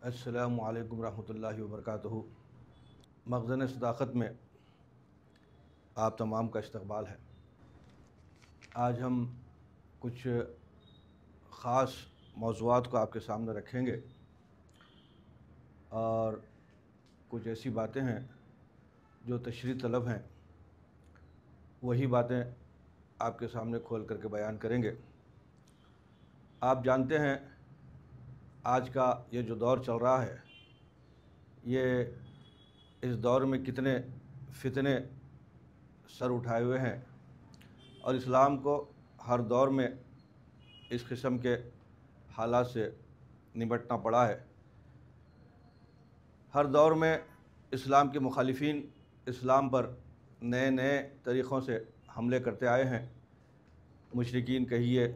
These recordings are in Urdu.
السلام علیکم ورحمۃ اللہ وبرکاتہ۔ مخزن صداقت میں آپ تمام کا استقبال ہے۔ آج ہم کچھ خاص موضوعات کو آپ کے سامنے رکھیں گے اور کچھ ایسی باتیں ہیں جو تشریح طلب ہیں، وہی باتیں آپ کے سامنے کھول کر کے بیان کریں گے۔ آپ جانتے ہیں آج کا یہ جو دور چل رہا ہے، یہ اس دور میں کتنے فتنے سر اٹھائے ہوئے ہیں، اور اسلام کو ہر دور میں اس قسم کے حالات سے نمٹنا پڑا ہے۔ ہر دور میں اسلام کے مخالفین اسلام پر نئے نئے طریقوں سے حملے کرتے آئے ہیں۔ مشرکین کہیے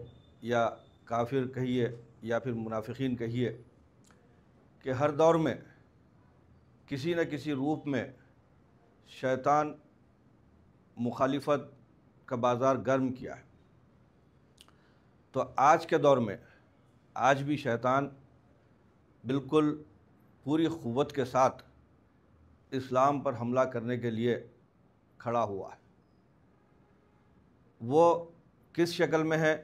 یا کافر کہیے یا پھر منافقین کہیے، کہ ہر دور میں کسی نہ کسی روپ میں شیطان مخالفت کا بازار گرم کیا ہے۔ تو آج کے دور میں آج بھی شیطان بالکل پوری قوت کے ساتھ اسلام پر حملہ کرنے کے لیے کھڑا ہوا ہے۔ وہ کس شکل میں ہے،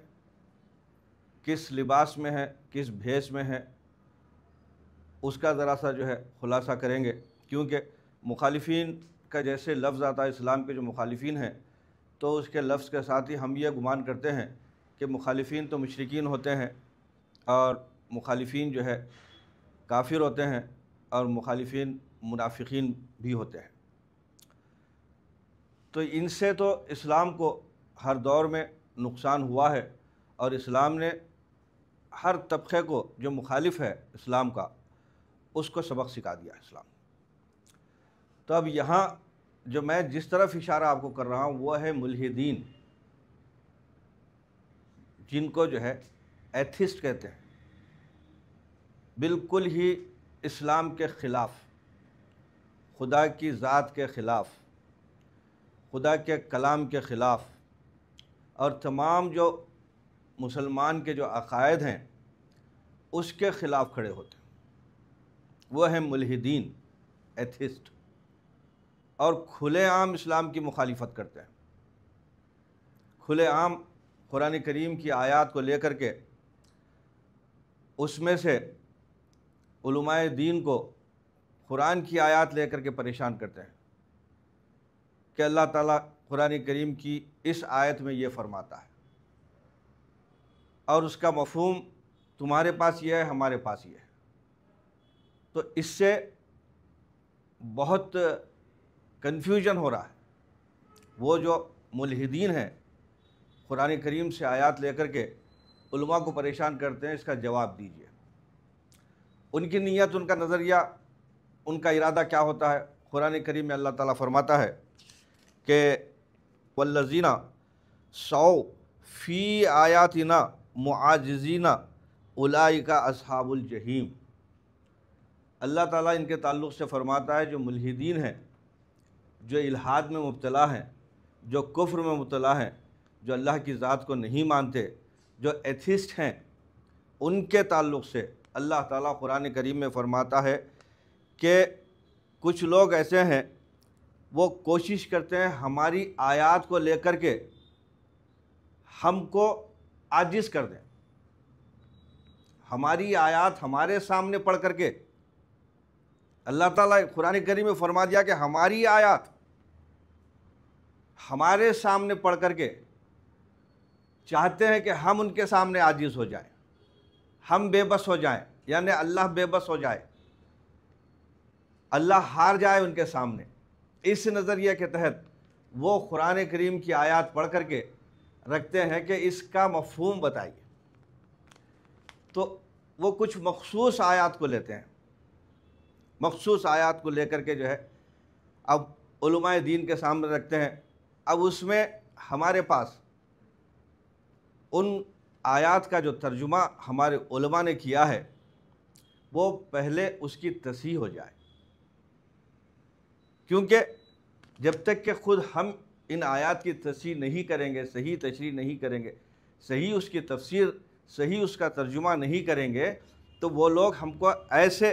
کس لباس میں ہے، کس بھیس میں ہے، اس کا ذرا سا جو ہے خلاصہ کریں گے، کیونکہ مخالفین کا جیسے لفظ آتا ہے، اسلام کے جو مخالفین ہیں، تو اس کے لفظ کے ساتھ ہی ہم یہ گمان کرتے ہیں کہ مخالفین تو مشرکین ہوتے ہیں، اور مخالفین جو ہے کافر ہوتے ہیں، اور مخالفین منافقین بھی ہوتے ہیں۔ تو ان سے تو اسلام کو ہر دور میں نقصان ہوا ہے، اور اسلام نے ہر طبقے کو جو مخالف ہے اسلام کا، اس کو سبق سکھا دیا اسلام۔ تو اب یہاں جو میں جس طرف اشارہ آپ کو کر رہا ہوں وہ ہے ملحدین، جن کو جو ہے ایتھسٹ کہتے ہیں، بالکل ہی اسلام کے خلاف، خدا کی ذات کے خلاف، خدا کے کلام کے خلاف، اور تمام جو مسلمان کے جو عقائد ہیں اس کے خلاف کھڑے ہوتے ہیں۔ وہ ہیں ملحدین، ایتھسٹ، اور کھلے عام اسلام کی مخالفت کرتے ہیں۔ کھلے عام قرآن کریم کی آیات کو لے کر کے اس میں سے علماء دین کو قرآن کی آیات لے کر کے پریشان کرتے ہیں کہ اللہ تعالیٰ قرآن کریم کی اس آیت میں یہ فرماتا ہے، اور اس کا مفہوم تمہارے پاس یہ ہے، ہمارے پاس یہ ہے۔ تو اس سے بہت کنفیوژن ہو رہا ہے۔ وہ جو ملحدین ہیں، قرآن کریم سے آیات لے کر کے علماء کو پریشان کرتے ہیں، اس کا جواب دیجیے۔ ان کی نیت، ان کا نظریہ، ان کا ارادہ کیا ہوتا ہے؟ قرآن کریم میں اللہ تعالیٰ فرماتا ہے کہ والذین سعوا فی آیاتنا معاجزین اولئک اصحاب الجحیم۔ اللہ تعالیٰ ان کے تعلق سے فرماتا ہے جو ملحدین ہیں، جو الحاد میں مبتلا ہیں، جو کفر میں مبتلا ہیں، جو اللہ کی ذات کو نہیں مانتے، جو ایتھسٹ ہیں، ان کے تعلق سے اللہ تعالیٰ قرآن کریم میں فرماتا ہے کہ کچھ لوگ ایسے ہیں، وہ کوشش کرتے ہیں ہماری آیات کو لے کر کے ہم کو عاجز کر دیں۔ ہماری آیات ہمارے سامنے پڑھ کر کے اللہ تعالیٰ قرآن کریم میں فرما دیا کہ ہماری آیات ہمارے سامنے پڑھ کر کے چاہتے ہیں کہ ہم ان کے سامنے عاجز ہو جائیں، ہم بے بس ہو جائیں، یعنی اللہ بے بس ہو جائے، اللہ ہار جائے ان کے سامنے۔ اس نظریے کے تحت وہ قرآن کریم کی آیات پڑھ کر کے رکھتے ہیں کہ اس کا مفہوم بتائیے۔ تو وہ کچھ مخصوص آیات کو لیتے ہیں، مخصوص آیات کو لے کر کے جو ہے اب علماء دین کے سامنے رکھتے ہیں۔ اب اس میں ہمارے پاس ان آیات کا جو ترجمہ ہمارے علماء نے کیا ہے، وہ پہلے اس کی تصحیح ہو جائے، کیونکہ جب تک کہ خود ہم ان آیات کی تصحیح نہیں کریں گے، صحیح تشریح نہیں کریں گے، صحیح اس کی تفسیر، صحیح اس کا ترجمہ نہیں کریں گے، تو وہ لوگ ہم کو ایسے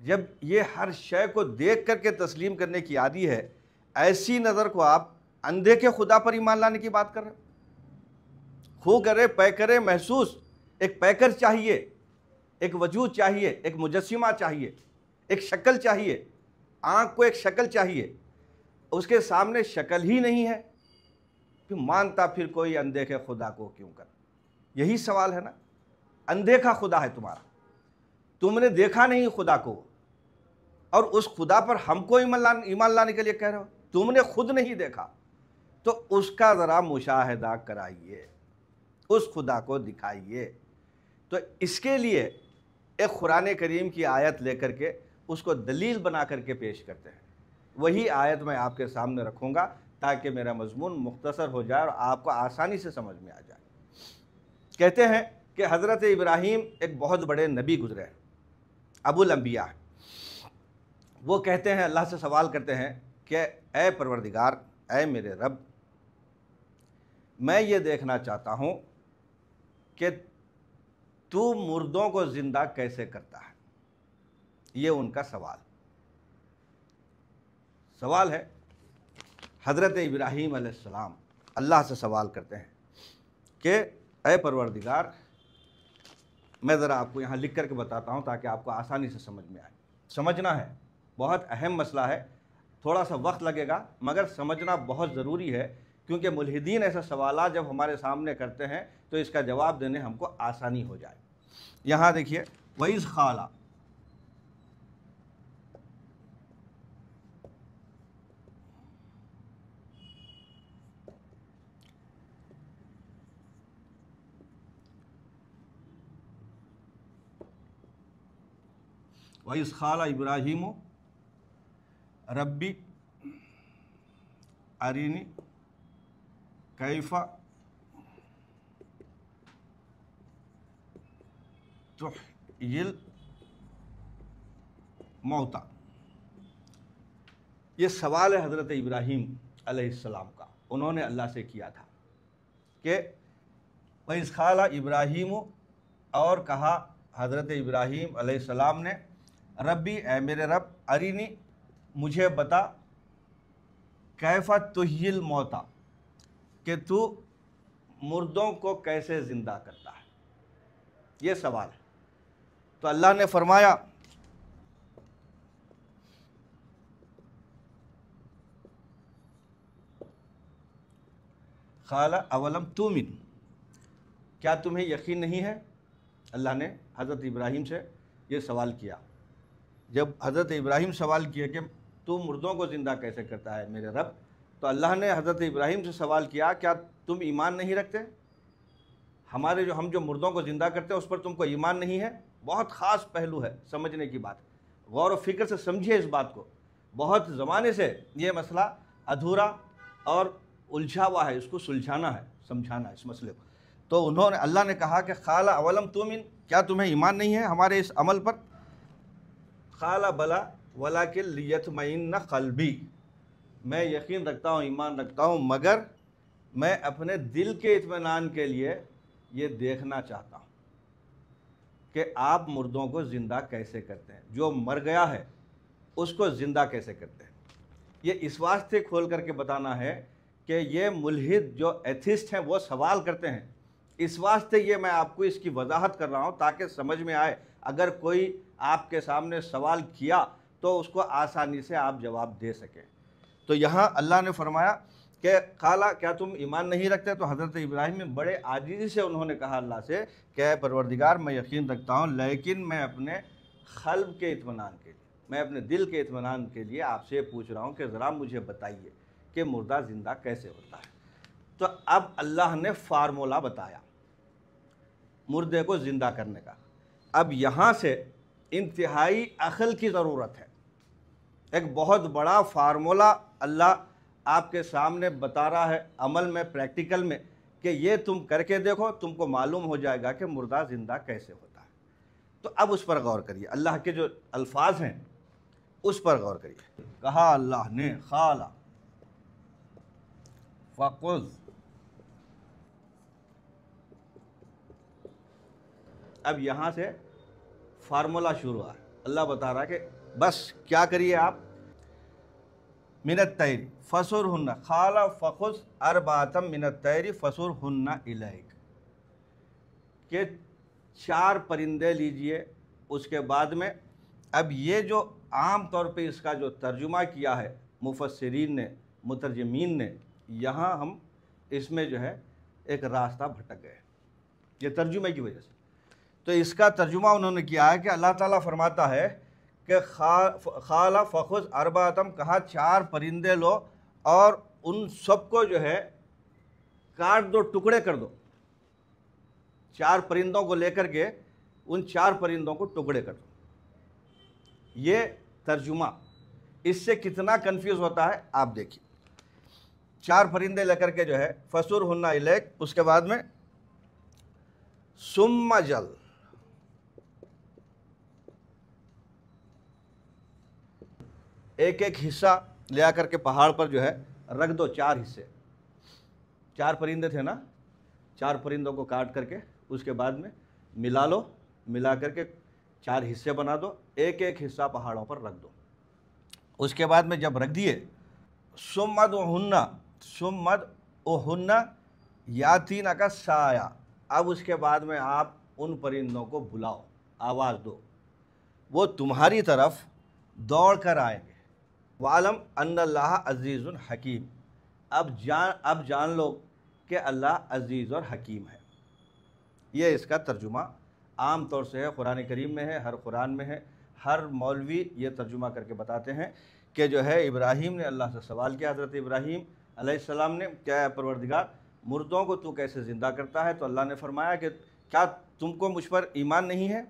جب یہ ہر شے کو دیکھ کر کے تسلیم کرنے کی عادی ہے، ایسی نظر کو آپ اندھے کے خدا پر ایمان لانے کی بات کر رہے ہیں؟ خو کرے پے کرے محسوس، ایک پیکر چاہیے، ایک وجود چاہیے، ایک مجسمہ چاہیے، ایک شکل چاہیے، آنکھ کو ایک شکل چاہیے، اس کے سامنے شکل ہی نہیں ہے، پھر مانتا پھر کوئی اندھے کے خدا کو کیوں کر؟ یہی سوال ہے نا، اندھے کا خدا ہے تمہارا، تم نے دیکھا نہیں خدا کو، اور اس خدا پر ہم کو ایمان لانے کے لیے کہہ رہے ہو؟ تم نے خود نہیں دیکھا تو اس کا ذرا مشاہدہ کرائیے، اس خدا کو دکھائیے۔ تو اس کے لیے ایک قرآن کریم کی آیت لے کر کے اس کو دلیل بنا کر کے پیش کرتے ہیں۔ وہی آیت میں آپ کے سامنے رکھوں گا تاکہ میرا مضمون مختصر ہو جائے اور آپ کو آسانی سے سمجھ میں آ جائے۔ کہتے ہیں کہ حضرت ابراہیم ایک بہت بڑے نبی گزرے ہیں، ابو الانبیاء ہیں۔ وہ کہتے ہیں، اللہ سے سوال کرتے ہیں کہ اے پروردگار، اے میرے رب، میں یہ دیکھنا چاہتا ہوں کہ تو مردوں کو زندہ کیسے کرتا ہے۔ یہ ان کا سوال ہے۔ حضرت ابراہیم علیہ السلام اللہ سے سوال کرتے ہیں کہ اے پروردگار، میں ذرا آپ کو یہاں لکھ کر کے بتاتا ہوں تاکہ آپ کو آسانی سے سمجھ میں آئے۔ سمجھنا ہے، بہت اہم مسئلہ ہے، تھوڑا سا وقت لگے گا مگر سمجھنا بہت ضروری ہے، کیونکہ ملحدین ایسے سوالات جب ہمارے سامنے کرتے ہیں تو اس کا جواب دینے ہم کو آسانی ہو جائے۔ یہاں دیکھیے، وَإِذْ قَالَ، وَإِذْ قَالَ ابراہیم ربی ارینی کیف تحیی الموتى۔ یہ سوال ہے حضرت ابراہیم علیہ السلام کا، انہوں نے اللہ سے کیا تھا کہ وَإِذْ قَالَ ابراہیم، اور کہا حضرت ابراہیم علیہ السلام نے، ربی، اے میرے رب، ارینی، مجھے بتا، کیف تحیی الموتى، کہ تو مردوں کو کیسے زندہ کرتا ہے۔ یہ سوال ہے۔ تو اللہ نے فرمایا، قال اولم تؤمن، کیا تمہیں یقین نہیں ہے؟ اللہ نے حضرت ابراہیم سے یہ سوال کیا۔ جب حضرت ابراہیم سوال کیا کہ تو مردوں کو زندہ کیسے کرتا ہے میرے رب، تو اللہ نے حضرت ابراہیم سے سوال کیا، کیا تم ایمان نہیں رکھتے؟ ہم جو مردوں کو زندہ کرتے ہیں اس پر تم کو ایمان نہیں ہے؟ بہت خاص پہلو ہے، سمجھنے کی بات ہے، غور و فکر سے سمجھیے اس بات کو۔ بہت زمانے سے یہ مسئلہ ادھورا اور الجھا ہوا ہے، اس کو سلجھانا ہے، سمجھانا ہے اس مسئلے کو۔ تو اللہ نے کہا کہ قال اولم تؤمن، کیا تمہیں ایمان نہیں ہے ہمارے اس عمل پر؟ قال بلا ولکن لیطمئن قلبی، میں یقین رکھتا ہوں، ایمان رکھتا ہوں، مگر میں اپنے دل کے اطمینان کے لیے یہ دیکھنا چاہتا ہوں کہ آپ مردوں کو زندہ کیسے کرتے ہیں، جو مر گیا ہے اس کو زندہ کیسے کرتے ہیں۔ یہ اس واسطے کھول کر کے بتانا ہے کہ یہ ملحد جو ایتھسٹ ہیں وہ سوال کرتے ہیں، اس واسطے یہ میں آپ کو اس کی وضاحت کر رہا ہوں تاکہ سمجھ میں آئے۔ اگر کوئی آپ کے سامنے سوال کیا تو اس کو آسانی سے آپ جواب دے سکیں۔ تو یہاں اللہ نے فرمایا کہ قالا، کیا تم ایمان نہیں رکھتے؟ تو حضرت ابراہیم میں بڑے عاجزی سے انہوں نے کہا اللہ سے کہ اے پروردگار، میں یقین رکھتا ہوں، لیکن میں اپنے قلب کے اطمینان کے لیے، میں اپنے دل کے اطمینان کے لیے آپ سے پوچھ رہا ہوں کہ ذرا مجھے بتائیے کہ مردہ زندہ کیسے ہوتا ہے۔ تو اب اللہ نے فارمولہ بتایا مردے کو زندہ کرنے کا۔ اب یہاں سے انتہائی عقل کی ضرورت ہے، ایک بہت بڑا فارمولہ اللہ آپ کے سامنے بتا رہا ہے عمل میں، پریکٹیکل میں، کہ یہ تم کر کے دیکھو، تم کو معلوم ہو جائے گا کہ مردہ زندہ کیسے ہوتا ہے۔ تو اب اس پر غور کریے، اللہ کے جو الفاظ ہیں اس پر غور کریے۔ کہا اللہ نے، قال فخذ، اب یہاں سے فارمولہ شروع ہوا ہے۔ اللہ بتا رہا ہے کہ بس کیا کریے آپ، من الطیر فسرہن قال فخذ اربعۃ من الطیر فسرہن الیک، کہ 4 پرندے لیجئے۔ اس کے بعد میں اب یہ جو عام طور پہ اس کا جو ترجمہ کیا ہے مفسرین نے، مترجمین نے، یہاں ہم اس میں جو ہے ایک راستہ بھٹک گئے یہ ترجمے کی وجہ سے۔ تو اس کا ترجمہ انہوں نے کیا ہے کہ اللہ تعالیٰ فرماتا ہے کہ خال فخذ اربعۃ، کہا 4 پرندے لو اور ان سب کو جو ہے کاٹ دو، ٹکڑے کر دو۔ 4 پرندوں کو لے کر کے ان 4 پرندوں کو ٹکڑے کر دو۔ یہ ترجمہ اس سے کتنا کنفیوز ہوتا ہے آپ دیکھیے۔ 4 پرندے لے کر کے جو ہے فسرہن الیک، اس کے بعد میں ثم جل، ایک ایک حصہ لے آ کر کے پہاڑ پر جو ہے رکھ دو، 4 حصے۔ 4 پرندے تھے نا، 4 پرندوں کو کاٹ کر کے اس کے بعد میں ملا لو، ملا کر کے 4 حصے بنا دو، ایک ایک حصہ پہاڑوں پر رکھ دو۔ اس کے بعد میں جب رکھ دیے، ثم ادعوہن یاتینک سعیا، اب اس کے بعد میں آپ ان پرندوں کو بلاؤ، آواز دو، وہ تمہاری طرف دوڑ کر آئیں گے۔ وَعَلَمْ أَنَّ اللَّهَ عَزِيزٌ حَكِيمٌ، اب جان لو کہ اللہ عزیز اور حکیم ہے۔ یہ اس کا ترجمہ عام طور سے ہے، قرآن کریم میں ہے، ہر قرآن میں ہے، ہر مولوی یہ ترجمہ کر کے بتاتے ہیں کہ جو ہے ابراہیم نے اللہ سے سوال کیا، حضرت ابراہیم علیہ السلام نے، کیا ہے پروردگار مردوں کو تو کیسے زندہ کرتا ہے؟ تو اللہ نے فرمایا کہ کیا تم کو مجھ پر ایمان نہیں ہے؟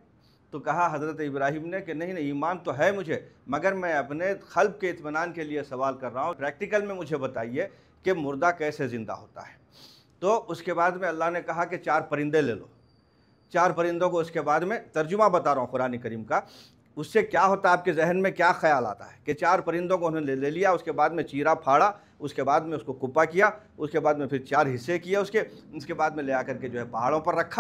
تو کہا حضرت ابراہیم نے کہ نہیں ایمان تو ہے مجھے، مگر میں اپنے قلب کے اطمینان کے لیے سوال کر رہا ہوں، پریکٹیکل میں مجھے بتائیے کہ مردہ کیسے زندہ ہوتا ہے۔ تو اس کے بعد میں اللہ نے کہا کہ 4 پرندے لے لو۔ 4 پرندوں کو اس کے بعد میں ترجمہ بتا رہا ہوں قرآن کریم کا، اس سے کیا ہوتا ہے، آپ کے ذہن میں کیا خیال آتا ہے کہ 4 پرندوں کو انہوں نے لے لیا، اس کے بعد میں چیرا پھاڑا، اس کے بعد میں اس کو کپا کیا، اس کے بعد میں پھر 4 حصے کیے اس کے بعد میں لے آ کر کے جو ہے پہاڑوں پر رکھ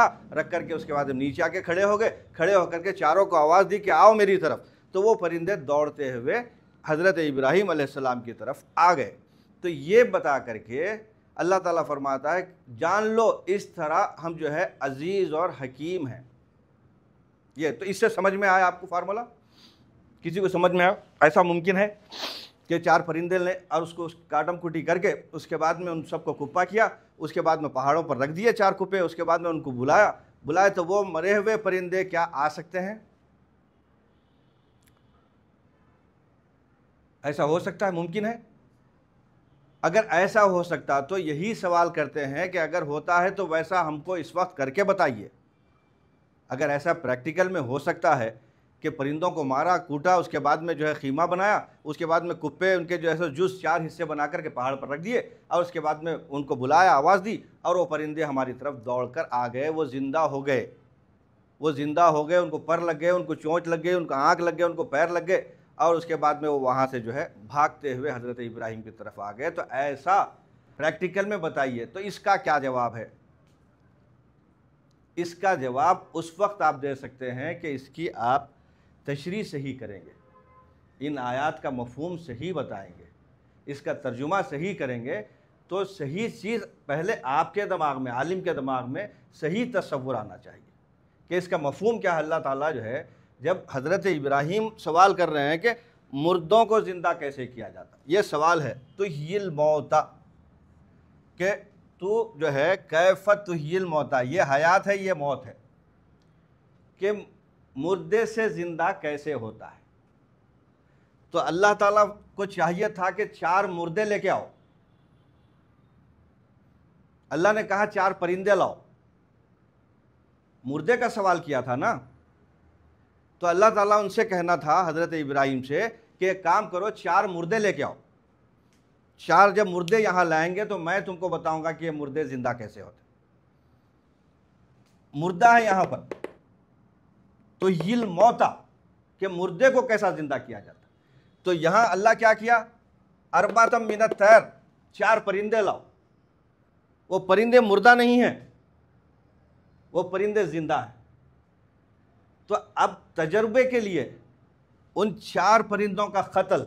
کر کے اس کے بعد نیچے آ کے کھڑے ہو گئے، کھڑے ہو کر کے 4 کو آواز دی کہ آؤ میری طرف، تو وہ پرندے دوڑتے ہوئے حضرت ابراہیم علیہ السلام کی طرف آ گئے۔ تو یہ بتا کر کے اللہ تعالیٰ فرماتا ہے جان لو اس طرح ہم جو ہے عزیز اور حکیم ہیں۔ یہ تو اس سے سمجھ میں آیا آپ کو فارمولا؟ کسی کو سمجھ میں آیا ایسا ممکن ہے کہ 4 پرندے لیں اور اس کو کاٹم کٹی کر کے اس کے بعد میں ان سب کو کپا کیا، اس کے بعد میں پہاڑوں پر رکھ دیے 4 کپے، اس کے بعد میں ان کو بلائے تو وہ مرے ہوئے پرندے کیا آ سکتے ہیں؟ ایسا ہو سکتا ہے؟ ممکن ہے؟ اگر ایسا ہو سکتا تو یہی سوال کرتے ہیں کہ اگر ہوتا ہے تو ویسا ہم کو اس وقت کر کے بتائیے۔ اگر ایسا پریکٹیکل میں ہو سکتا ہے کہ پرندوں کو مارا، کوٹا، اس کے بعد میں جو ہے خیمہ بنایا، اس کے بعد میں کپے ان کے جو ہے جز 4 حصے بنا کر کے پہاڑ پر رکھ دیے اور اس کے بعد میں ان کو بلایا، آواز دی اور وہ پرندے ہماری طرف دوڑ کر آ گئے، وہ زندہ ہو گئے، ان کو پر لگ گئے، ان کو چونچ لگ گئی، ان کو آنکھ لگ گئے، ان کو پیر لگ گئے اور اس کے بعد میں وہ وہاں سے جو ہے بھاگتے ہوئے حضرت ابراہیم کی طرف آ گئے۔ تو ایسا پریکٹیکل میں بتائیے، تو اس کا کیا جواب ہے؟ اس کا جواب اس وقت آپ دے سکتے ہیں کہ اس کی آپ تشریح صحیح کریں گے، ان آیات کا مفہوم صحیح بتائیں گے، اس کا ترجمہ صحیح کریں گے، تو صحیح چیز پہلے آپ کے دماغ میں، عالم کے دماغ میں صحیح تصور آنا چاہیے کہ اس کا مفہوم کیا ہے۔ اللہ تعالیٰ جو ہے جب حضرت ابراہیم سوال کر رہے ہیں کہ مردوں کو زندہ کیسے کیا جاتا، یہ سوال ہے، تو تحیی الموتیٰ، کہ تو جو ہے کیف تحیی الموتیٰ، یہ حیات ہے، یہ موت ہے، کہ مردے سے زندہ کیسے ہوتا ہے۔ تو اللہ تعالیٰ کو چاہیے تھا کہ 4 مردے لے کے آؤ، اللہ نے کہا 4 پرندے لاؤ، مردے کا سوال کیا تھا نا، تو اللہ تعالیٰ ان سے کہنا تھا حضرت ابراہیم سے کہ ایک کام کرو 4 مردے لے کے آؤ، 4 جب مردے یہاں لائیں گے تو میں تم کو بتاؤں گا کہ یہ مردے زندہ کیسے ہوتے۔ مردہ ہے یہاں پر تو تحیی الموتیٰ، کہ مردے کو کیسا زندہ کیا جاتا۔ تو یہاں اللہ کیا کیا، اربعۃ من الطیر، 4 پرندے لاؤ، وہ پرندے مردہ نہیں ہیں، وہ پرندے زندہ ہیں۔ تو اب تجربے کے لیے ان 4 پرندوں کا قتل،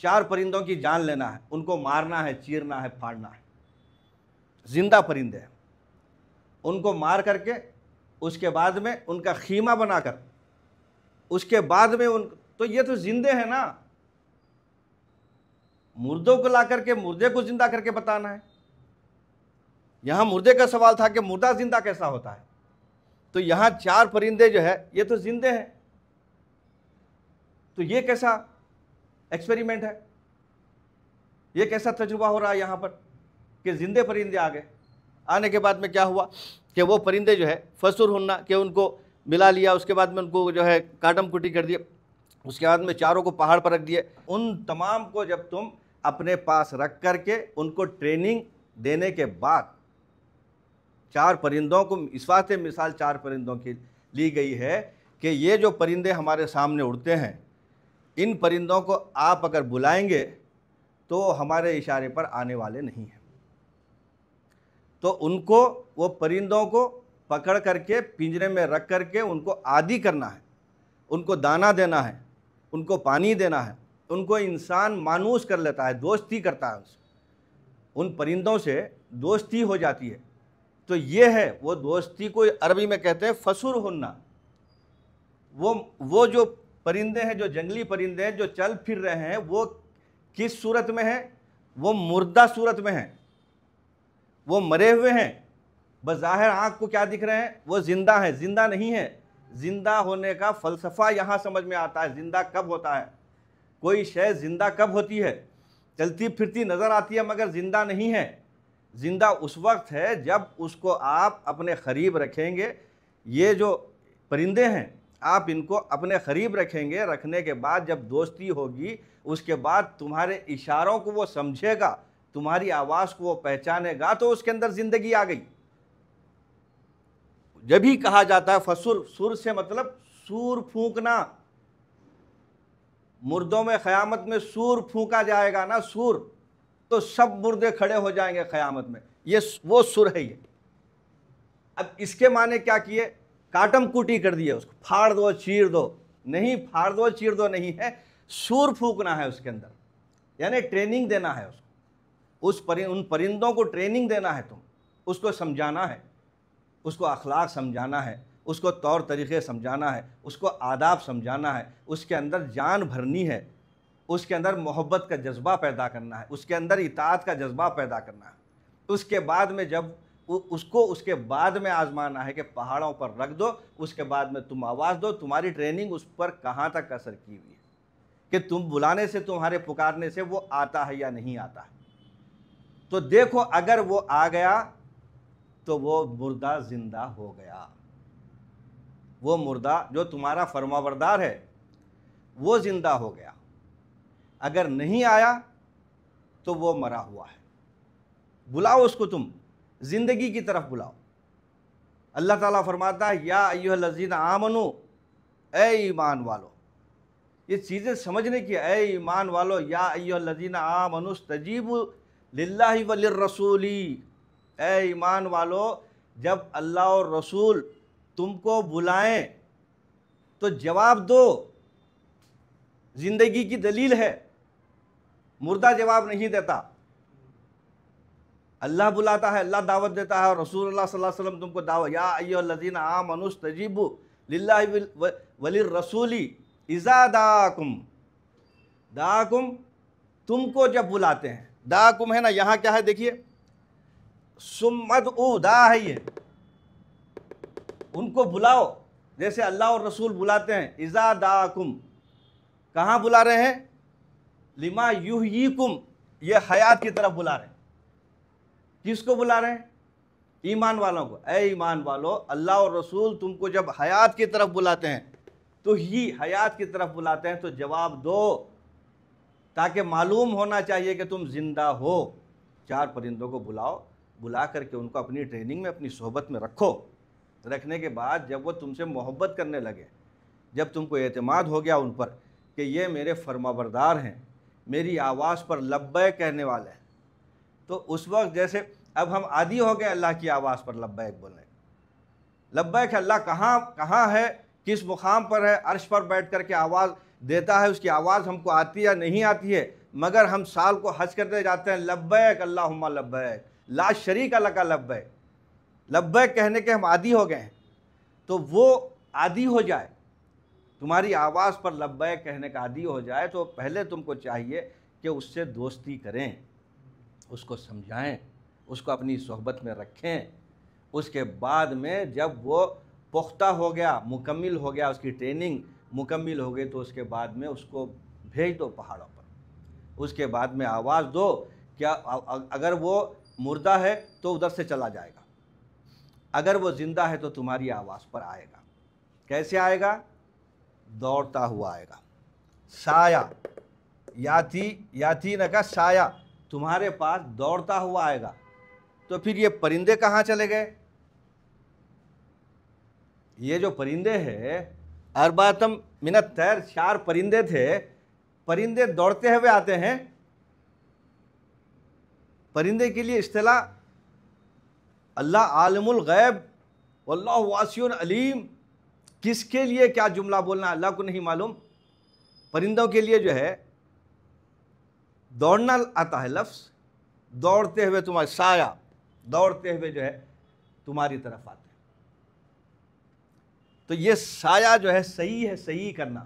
4 پرندوں کی جان لینا ہے، ان کو مارنا ہے، چیرنا ہے، پھاڑنا ہے، زندہ پرندے ہیں، ان کو مار کر کے اس کے بعد میں ان کا خیمہ بنا کر اس کے بعد میں تو یہ تو زندے ہیں نا، مردوں کو لا کر کے مردے کو زندہ کر کے بتانا ہے۔ یہاں مردے کا سوال تھا کہ مردہ زندہ کیسا ہوتا ہے، تو یہاں 4 پرندے جو ہے یہ تو زندے ہیں، تو یہ کیسا ایکسپیریمنٹ ہے، یہ کیسا تجربہ ہو رہا ہے یہاں پر کہ زندے پرندے آ گئے۔ آنے کے بعد میں کیا ہوا کہ وہ پرندے جو ہے فسر ہننا کہ ان کو ملا لیا، اس کے بعد میں ان کو جو ہے کاٹم کٹی کر دیا، اس کے بعد میں چاروں کو پہاڑ پر رکھ دیے۔ ان تمام کو جب تم اپنے پاس رکھ کر کے ان کو ٹریننگ دینے کے بعد 4 پرندوں کو اس واسطے مثال 4 پرندوں کی لی گئی ہے کہ یہ جو پرندے ہمارے سامنے اڑتے ہیں، ان پرندوں کو آپ اگر بلائیں گے تو ہمارے اشارے پر آنے والے نہیں ہیں، تو ان کو وہ پرندوں کو پکڑ کر کے پنجرے میں رکھ کر کے ان کو عادی کرنا ہے، ان کو دانہ دینا ہے، ان کو پانی دینا ہے، ان کو انسان مانوس کر لیتا ہے، دوستی کرتا ہے، ان پرندوں سے دوستی ہو جاتی ہے۔ تو یہ ہے وہ دوستی کو عربی میں کہتے ہیں فسر ہننا۔ وہ جو پرندے ہیں، جو جنگلی پرندے ہیں جو چل پھر رہے ہیں، وہ کس صورت میں ہیں؟ وہ مردہ صورت میں ہیں، وہ مرے ہوئے ہیں، بظاہر آنکھ کو کیا دکھ رہے ہیں؟ وہ زندہ ہیں، زندہ نہیں ہیں۔ زندہ ہونے کا فلسفہ یہاں سمجھ میں آتا ہے۔ زندہ کب ہوتا ہے؟ کوئی شے زندہ کب ہوتی ہے؟ چلتی پھرتی نظر آتی ہے مگر زندہ نہیں ہے۔ زندہ اس وقت ہے جب اس کو آپ اپنے قریب رکھیں گے۔ یہ جو پرندے ہیں آپ ان کو اپنے قریب رکھیں گے، رکھنے کے بعد جب دوستی ہوگی اس کے بعد تمہارے اشاروں کو وہ سمجھے گا، تمہاری آواز کو وہ پہچانے گا، تو اس کے اندر زندگی آ گئی۔ جب ہی کہا جاتا ہے فسر، سر سے مطلب سور پھونکنا، مردوں میں قیامت میں سور پھونکا جائے گا نا، سور، تو سب مردے کھڑے ہو جائیں گے قیامت میں، یہ وہ سر ہے۔ یہ اب اس کے معنی کیا کیے؟ کاٹم کوٹی کر دیے، اس کو پھاڑ دو چیر دو، نہیں پھاڑ دو چیر دو نہیں ہے، سور پھونکنا ہے اس کے اندر، یعنی ٹریننگ دینا ہے اس کو، ان پرندوں کو ٹریننگ دینا ہے، تم اس کو سمجھانا ہے، اس کو اخلاق سمجھانا ہے، اس کو طور طریقے سمجھانا ہے، اس کو آداب سمجھانا ہے، اس کے اندر جان بھرنی ہے، اس کے اندر محبت کا جذبہ پیدا کرنا ہے، اس کے اندر اطاعت کا جذبہ پیدا کرنا ہے۔ اس کے بعد میں جب اس کے بعد میں آزمانا ہے کہ پہاڑوں پر رکھ دو، اس کے بعد میں تم آواز دو، تمہاری ٹریننگ اس پر کہاں تک اثر کی ہوئی ہے کہ تم بلانے سے، تمہارے پکارنے سے وہ آتا ہے یا نہیں آتا ہے۔ تو دیکھو اگر وہ آ گیا تو وہ مردہ زندہ ہو گیا، وہ مردہ جو تمہارا فرمانبردار ہے وہ زندہ ہو گیا، اگر نہیں آیا تو وہ مرا ہوا ہے۔ بلاؤ اس کو، تم زندگی کی طرف بلاؤ۔ اللہ تعالیٰ فرماتا ہے یا ایھا الذین آمنو، اے ایمان والو، یہ چیزیں سمجھنے کی، اے ایمان والو، یا ایھا الذین آمنو استجیبوا للہ وللرسول، اے ایمان والو جب اللہ اور رسول تم کو بلائیں تو جواب دو۔ زندگی کی دلیل ہے، مردہ جواب نہیں دیتا، اللہ بلاتا ہے، اللہ دعوت دیتا ہے، اور رسول اللہ صلی اللہ علیہ وسلم تم کو دعوت، یا ایھا الذین آمنوا استجیبوا للہ وللرسول اذا دعاکم، دعاکم تم کو جب بلاتے ہیں، دعاکم ہے نا، یہاں کیا ہے دیکھیے، ثم ادعوا، دعا ہے یہ، ان کو بلاؤ جیسے اللہ اور رسول بلاتے ہیں۔ اذا دعاکم، کہاں بلا رہے ہیں؟ لما یحییکم، یہ حیات کی طرف بلا رہے ہیں۔ کس کو بلا رہے ہیں؟ ایمان والوں کو۔ اے ایمان والو، اللہ اور رسول تم کو جب حیات کی طرف بلاتے ہیں تو ہی حیات کی طرف بلاتے ہیں، تو جواب دو، تاکہ معلوم ہونا چاہیے کہ تم زندہ ہو۔ 4 پرندوں کو بلاؤ، بلا کر کے ان کو اپنی ٹریننگ میں، اپنی صحبت میں رکھو۔ رکھنے کے بعد جب وہ تم سے محبت کرنے لگے، جب تم کو اعتماد ہو گیا ان پر کہ یہ میرے فرمانبردار ہیں، میری آواز پر لبیک کہنے والے ہیں، تو اس وقت جیسے اب ہم عادی ہو گئے اللہ کی آواز پر لبیک بولنے، لبیک اللہ کہاں ہے کس مقام پر ہے، عرش پر بیٹھ کر کے آواز دیتا ہے، اس کی آواز ہم کو آتی ہے یا نہیں آتی ہے، مگر ہم سال کو حج کرتے جاتے ہیں، لبیک اللہم لبیک لا شریک لک لبیک، لبیک کہنے کے ہم عادی ہو گئے ہیں۔ تو وہ عادی ہو جائے، تمہاری آواز پر لبیک کہنے کا عادی ہو جائے، تو پہلے تم کو چاہیے کہ اس سے دوستی کریں، اس کو سمجھائیں، اس کو اپنی صحبت میں رکھیں۔ اس کے بعد میں جب وہ پختہ ہو گیا، مکمل ہو گیا، اس کی ٹریننگ مکمل ہو گئی، تو اس کے بعد میں اس کو بھیج دو پہاڑوں پر، اس کے بعد میں آواز دو، کیا اگر وہ مردہ ہے تو ادھر سے چلا جائے گا، اگر وہ زندہ ہے تو تمہاری آواز پر آئے گا۔ کیسے آئے گا؟ دوڑتا ہوا آئے گا، سایہ، یاتی کا سایہ، تمہارے پاس دوڑتا ہوا آئے گا۔ تو پھر یہ پرندے کہاں چلے گئے؟ یہ جو پرندے ہیں، ارباتم من الطیر، 4 پرندے تھے، پرندے دوڑتے ہوئے آتے ہیں۔ پرندے کے لیے اصطلاح اللہ عالم الغیب واللہ واسع علیم، کس کے لیے کیا جملہ بولنا اللہ کو نہیں معلوم۔ پرندوں کے لیے جو ہے دوڑنا آتا ہے لفظ، دوڑتے ہوئے تمہارا سایہ، دوڑتے ہوئے جو ہے تمہاری طرف آتے ہیں۔ تو یہ سایہ جو ہے صحیح ہے، صحیح کرنا،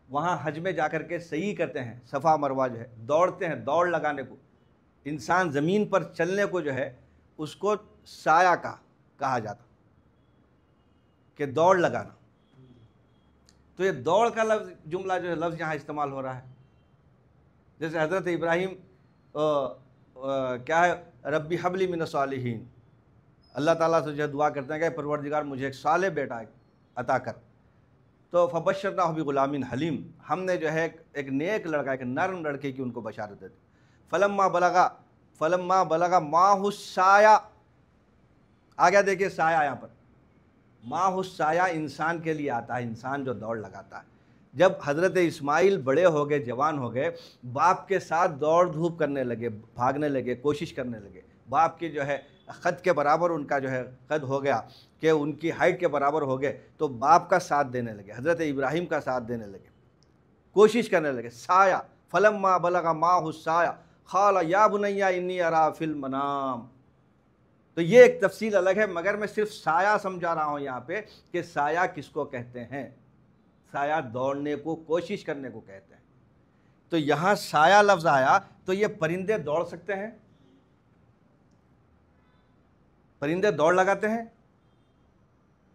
وہاں حج میں جا کر کے صحیح کرتے ہیں، صفا مروہ جو ہے دوڑتے ہیں، دوڑ لگانے کو، انسان زمین پر چلنے کو جو ہے اس کو سایہ کہا جاتا کہ دوڑ لگانا۔ تو یہ دوڑ کا لفظ جملہ جو ہے لفظ یہاں استعمال ہو رہا ہے۔ جیسے حضرت ابراہیم کیا ہے، ربی حبلی من الصالحین، اللہ تعالیٰ سے جو ہے دعا کرتے ہیں کہ پروردگار مجھے ایک صالح بیٹا عطا کر، تو فبشرناہ بغلام حلیم، ہم نے جو ہے ایک نیک لڑکا، ایک نرم لڑکے کی ان کو بشارت دے دی۔ فلما بلغ معہ السایہ، آگے دیکھیے سایہ، یہاں پر معہ السایہ انسان کے لیے آتا ہے، انسان جو دوڑ لگاتا ہے۔ جب حضرت اسماعیل بڑے ہو گئے، جوان ہو گئے، باپ کے ساتھ دوڑ دھوپ کرنے لگے، بھاگنے لگے، کوشش کرنے لگے، باپ کی جو ہے قد کے برابر ان کا جو ہے قد ہو گیا کہ ان کی ہائٹ کے برابر ہو گئے، تو باپ کا ساتھ دینے لگے، حضرت ابراہیم کا ساتھ دینے لگے، کوشش کرنے لگے۔ سایہ، فلما بلغ معہ السایہ قال یا بنی انی اری فی المنام۔ تو یہ ایک تفصیل الگ ہے، مگر میں صرف سایہ سمجھا رہا ہوں یہاں پہ کہ سایہ کس کو کہتے ہیں۔ سایہ دوڑنے کو، کوشش کرنے کو کہتے ہیں۔ تو یہاں سایہ لفظ آیا تو یہ پرندے دوڑ سکتے ہیں، پرندے دوڑ لگاتے ہیں،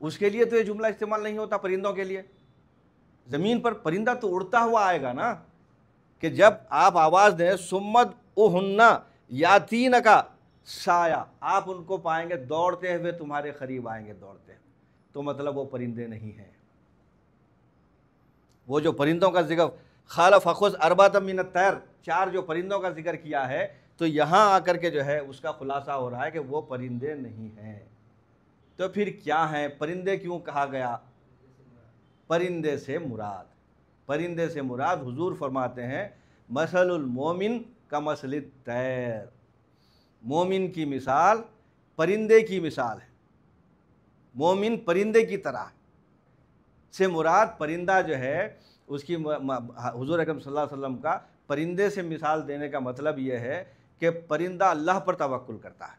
اس کے لیے تو یہ جملہ استعمال نہیں ہوتا پرندوں کے لیے۔ زمین پر پرندہ تو اڑتا ہوا آئے گا نا، کہ جب آپ آواز دیں سمد اوہنہ یاتین کا سایہ، آپ ان کو پائیں گے دوڑتے ہوئے تمہارے قریب آئیں گے، دوڑتے ہیں، تو مطلب وہ پرندے نہیں ہیں۔ وہ جو پرندوں کا ذکر خالف فخذ اربعۃ من الطیر، 4 جو پرندوں کا ذکر کیا ہے، تو یہاں آ کر کے جو ہے اس کا خلاصہ ہو رہا ہے کہ وہ پرندے نہیں ہیں۔ تو پھر کیا ہیں؟ پرندے کیوں کہا گیا؟ پرندے سے مراد حضور فرماتے ہیں مثل المومن کمثل الطیر، مومن کی مثال پرندے کی مثال ہے، مومن پرندے کی طرح سے مراد پرندہ جو ہے اس کی حضور اکرم صلی اللہ علیہ وسلم کا پرندے سے مثال دینے کا مطلب یہ ہے کہ پرندہ اللہ پر توکل کرتا ہے،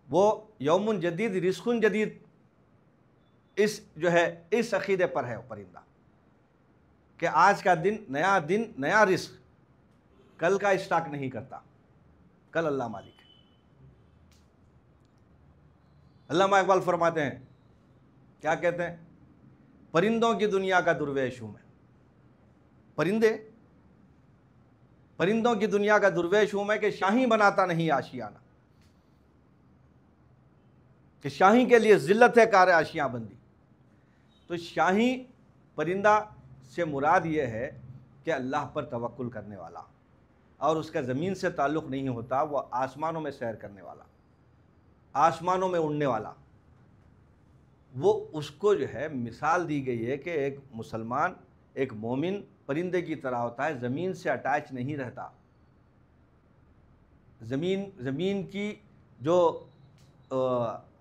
وہ یوم جدید رزق جدید، اس عقیدے پر ہے وہ پرندہ کہ آج کا دن، نیا رزق، کل کا اسٹاک نہیں کرتا، کل اللہ مالک ہے۔ علامہ اقبال فرماتے ہیں، کیا کہتے ہیں؟ پرندوں کی دنیا کا درویش ہوں میں، پرندوں کی دنیا کا درویش ہوں میں کہ شاہی بناتا نہیں آشیانہ، کہ شاہی کے لیے ذلت ہے کار آشیاں بندی۔ تو شاہی پرندہ سے مراد یہ ہے کہ اللہ پر توکل کرنے والا، اور اس کا زمین سے تعلق نہیں ہوتا، وہ آسمانوں میں سیر کرنے والا، آسمانوں میں اڑنے والا، وہ اس کو جو ہے مثال دی گئی ہے کہ ایک مسلمان، ایک مومن پرندے کی طرح ہوتا ہے، زمین سے اٹیچ نہیں رہتا، زمین کی جو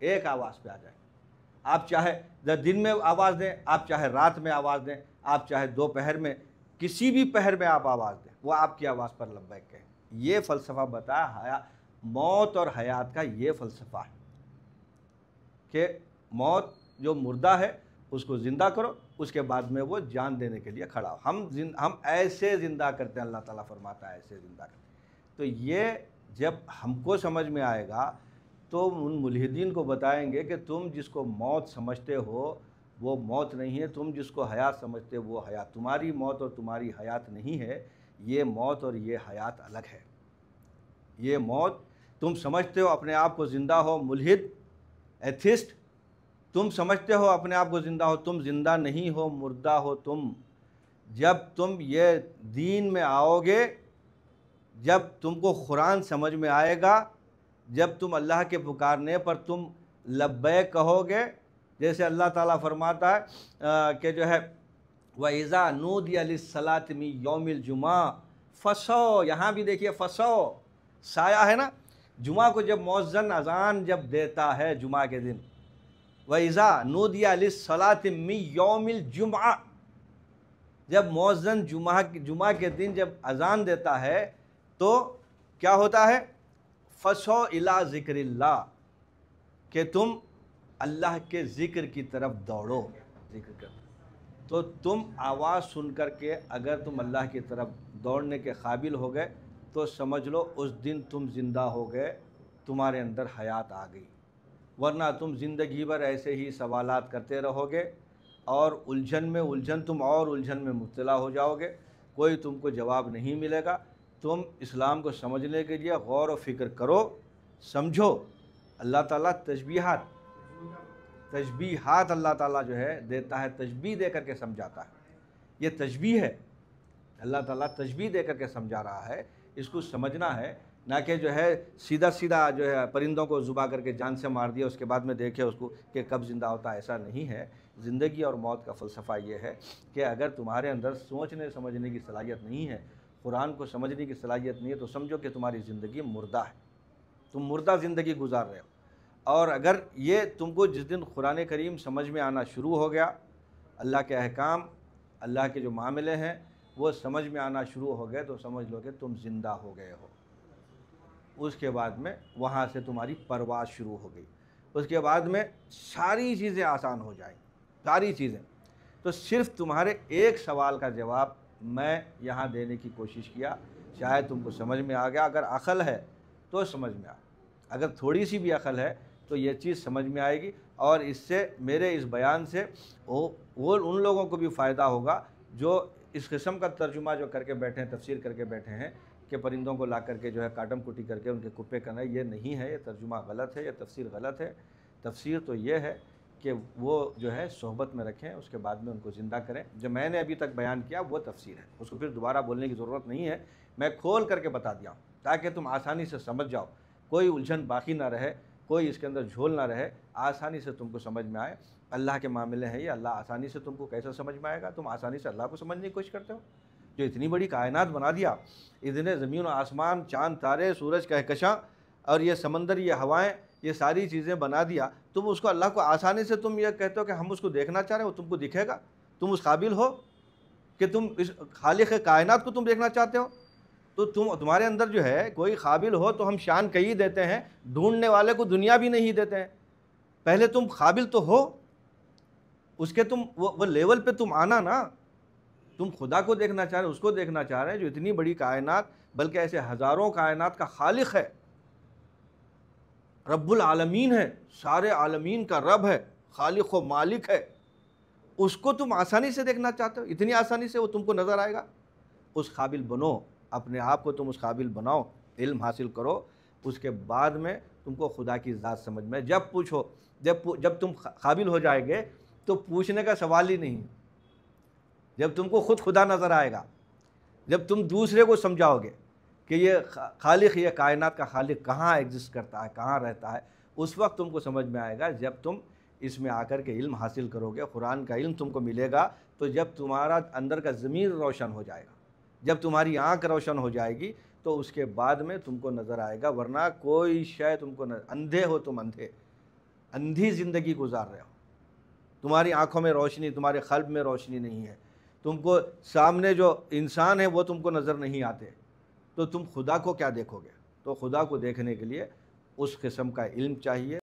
ایک آواز پہ آ جائیں۔ آپ چاہے دن میں آواز دیں، آپ چاہے رات میں آواز دیں، آپ چاہے دوپہر میں، کسی بھی پہر میں آپ آواز دیں، وہ آپ کی آواز پر لبیک کہیں۔ یہ فلسفہ بتایا موت اور حیات کا، یہ فلسفہ ہے کہ موت جو مردہ ہے اس کو زندہ کرو، اس کے بعد میں وہ جان دینے کے لیے کھڑا ہو۔ ہم ایسے زندہ کرتے ہیں، اللہ تعالیٰ فرماتا ہے ایسے زندہ کرتے ہیں۔ تو یہ جب ہم کو سمجھ میں آئے گا تو ان ملحدین کو بتائیں گے کہ تم جس کو موت سمجھتے ہو وہ موت نہیں ہے، تم جس کو حیات سمجھتے ہو وہ حیات، تمہاری موت اور تمہاری حیات نہیں ہے، یہ موت اور یہ حیات الگ ہے۔ یہ موت تم سمجھتے ہو اپنے آپ کو زندہ ہو، ملحد ایتھسٹ، تم سمجھتے ہو اپنے آپ کو زندہ ہو، تم زندہ نہیں ہو، مردہ ہو تم۔ جب تم یہ دین میں آؤ گے، جب تم کو قرآن سمجھ میں آئے گا، جب تم اللہ کے پکارنے پر تم لبیک کہو گے، جیسے اللہ تعالیٰ فرماتا ہے کہ جو ہے وَإِذَا نُودِيَ لِلصَّلَاةِ مِن يَوْمِ الْجُمَعَةِ فَسَوْا، یہاں بھی دیکھیے فَسَوْا سایہ ہے نا، جمعہ کو جب مؤذن اذان جب دیتا ہے جمعہ کے دن، وَإِذَا نُودِيَ لِلصَّلَاةِ مِن يَوْمِ الْجُمْعَةِ، جب مؤذن جمعہ کے دن جب اذان دیتا ہے تو کیا ہوتا ہے؟ فَسَوْا إِلَىٰ ذِكْرِ اللَّهِ، کہ تم اللہ کے ذکر کی طرف دوڑو، ذکر کر۔ تو تم آواز سن کر کے اگر تم اللہ کی طرف دوڑنے کے قابل ہو گئے تو سمجھ لو اس دن تم زندہ ہو گئے، تمہارے اندر حیات آ گئی، ورنہ تم زندگی بھر ایسے ہی سوالات کرتے رہو گے اور الجھن میں تم اور الجھن میں مبتلا ہو جاؤ گے، کوئی تم کو جواب نہیں ملے گا۔ تم اسلام کو سمجھنے کے لیے غور و فکر کرو، سمجھو۔ اللہ تعالیٰ تشبیہات اللہ تعالیٰ جو ہے دیتا ہے، تشبیہ دے کر کے سمجھاتا ہے، یہ تشبیہ ہے، اللہ تعالیٰ تشبیہ دے کر کے سمجھا رہا ہے، اس کو سمجھنا ہے، نہ کہ جو ہے سیدھا جو ہے پرندوں کو ذبح کر کے جان سے مار دیا، اس کے بعد میں دیکھے اس کو کہ کب زندہ ہوتا ہے۔ ایسا نہیں ہے۔ زندگی اور موت کا فلسفہ یہ ہے کہ اگر تمہارے اندر سوچنے سمجھنے کی صلاحیت نہیں ہے، قرآن کو سمجھنے کی صلاحیت نہیں ہے، تو سمجھو کہ تمہاری زندگی مردہ ہے، تم مردہ زندگی گزار رہے ہو۔ اور اگر یہ تم کو جس دن قرآن کریم سمجھ میں آنا شروع ہو گیا، اللہ کے احکام، اللہ کے جو معاملے ہیں وہ سمجھ میں آنا شروع ہو گئے، تو سمجھ لو کہ تم زندہ ہو گئے ہو۔ اس کے بعد میں وہاں سے تمہاری پرواز شروع ہو گئی، اس کے بعد میں ساری چیزیں آسان ہو جائیں، ساری چیزیں۔ تو صرف تمہارے ایک سوال کا جواب میں یہاں دینے کی کوشش کیا، شاید تم کو سمجھ میں آ گیا۔ اگر عقل ہے تو سمجھ میں اگر تھوڑی سی بھی عقل ہے تو یہ چیز سمجھ میں آئے گی، اور اس سے میرے اس بیان سے وہ ان لوگوں کو بھی فائدہ ہوگا جو اس قسم کا ترجمہ جو کر کے بیٹھے ہیں، تفسیر کر کے بیٹھے ہیں کہ پرندوں کو لا کر کے جو ہے کاٹم کوٹی کر کے ان کے کپے کرنا، یہ نہیں ہے، یہ ترجمہ غلط ہے، یہ تفسیر غلط ہے۔ تفسیر تو یہ ہے کہ وہ جو ہے صحبت میں رکھیں، اس کے بعد میں ان کو زندہ کریں۔ جو میں نے ابھی تک بیان کیا وہ تفسیر ہے، اس کو پھر دوبارہ بولنے کی ضرورت نہیں ہے، میں کھول کر کے بتا دیا ہوں تاکہ تم آسانی سے سمجھ جاؤ، کوئی الجھن باقی نہ رہے، کوئی اس کے اندر جھول نہ رہے، آسانی سے تم کو سمجھ میں آئے۔ اللہ کے معاملے ہیں یہ، اللہ آسانی سے تم کو کیسے سمجھ میں آئے گا؟ تم آسانی سے اللہ کو سمجھنے کی کوشش کرتے ہو، جو اتنی بڑی کائنات بنا دیا، اتنے زمین و آسمان، چاند تارے، سورج کہکشاں اور یہ سمندر، یہ ہوائیں، یہ ساری چیزیں بنا دیا، تم اس کو اللہ کو آسانی سے تم یہ کہتے ہو کہ ہم اس کو دیکھنا چاہ رہے ہیں، وہ تم کو دکھے گا؟ تم اس قابل ہو کہ تم اس خالق کائنات کو تم دیکھنا چاہتے ہو؟ تو تمہارے اندر جو ہے کوئی قابل ہو تو ہم شان کہیں دیتے ہیں، ڈھونڈنے والے کو دنیا بھی نہیں دیتے ہیں۔ پہلے تم قابل تو ہو، اس کے تم وہ لیول پہ تم آنا نا۔ تم خدا کو دیکھنا چاہ رہے ہیں، اس کو دیکھنا چاہ رہے ہیں جو اتنی بڑی کائنات، بلکہ ایسے ہزاروں کائنات کا خالق ہے، رب العالمین ہے، سارے عالمین کا رب ہے، خالق و مالک ہے، اس کو تم آسانی سے دیکھنا چاہتے ہو؟ اتنی آسانی سے وہ تم کو نظر آئے گا؟ اس قابل بنو، اپنے آپ کو تم اس قابل بناؤ، علم حاصل کرو، اس کے بعد میں تم کو خدا کی ذات سمجھ میں، جب پوچھو، جب تم قابل ہو جائے گے تو پوچھنے کا سوال ہی نہیں، جب تم کو خود خدا نظر آئے گا، جب تم دوسرے کو سمجھاؤ گے کہ یہ خالق، یہ کائنات کا خالق کہاں ایگزسٹ کرتا ہے، کہاں رہتا ہے، اس وقت تم کو سمجھ میں آئے گا۔ جب تم اس میں آ کر کے علم حاصل کرو گے، قرآن کا علم تم کو ملے گا، تو جب تمہارا اندر کا ضمیر روشن ہو جائے گا، جب تمہاری آنکھ روشن ہو جائے گی، تو اس کے بعد میں تم کو نظر آئے گا، ورنہ کوئی شے تم کو اندھے ہو تم اندھے، اندھی زندگی گزار رہے ہو، تمہاری آنکھوں میں روشنی، تمہارے قلب میں روشنی نہیں ہے، تم کو سامنے جو انسان ہے وہ تم کو نظر نہیں آتے، تو تم خدا کو کیا دیکھو گے؟ تو خدا کو دیکھنے کے لیے اس قسم کا علم چاہیے۔